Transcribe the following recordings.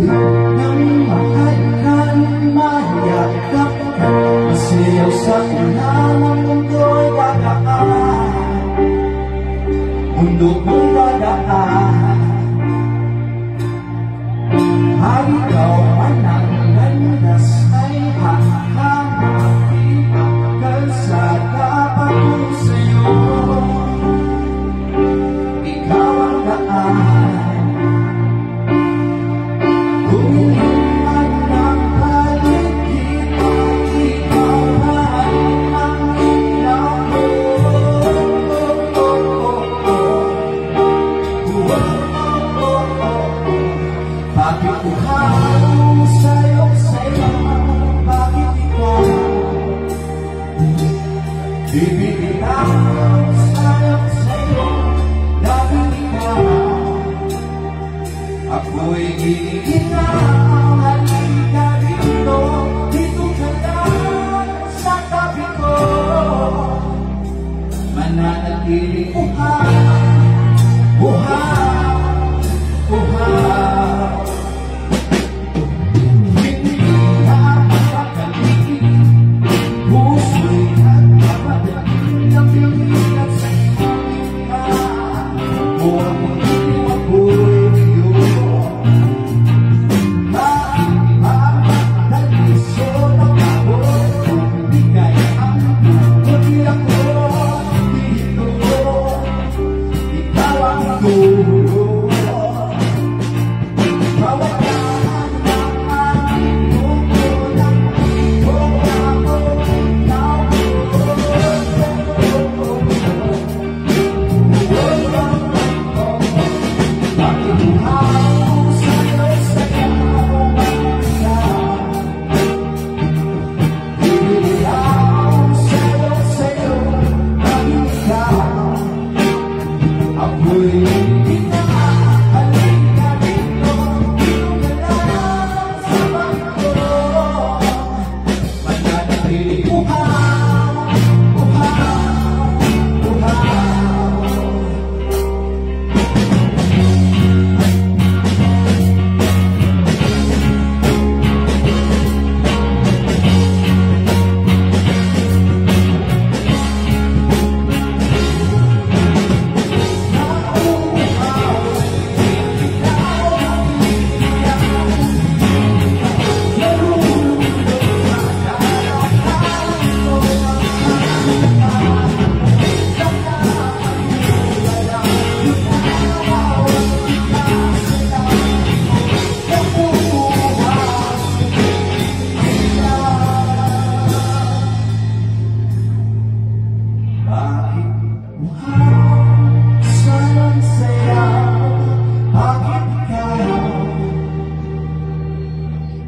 nang mahal ka, mayakap ka, masayaw sa ulan ng mundo'y dadaan, mundo mo'y dadaan. Ay ikaw man ang landas ay hahanapin ang kalsada patungo sa'yo. Ikaw ang daan. Kung iliman ng paligid, ikaw man ang ilaw ko. Bakit ikaw sa'yo, bakit ikaw bibitaw sa'yo, bakit ikaw ako'y giniginaw. Halika dito, dito ka lang sa tabi ko, mananatiling buhay, buhay, buhay.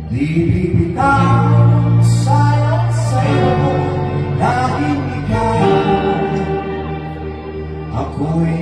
Bibitaw sa'yo, dahil ikaw ako'y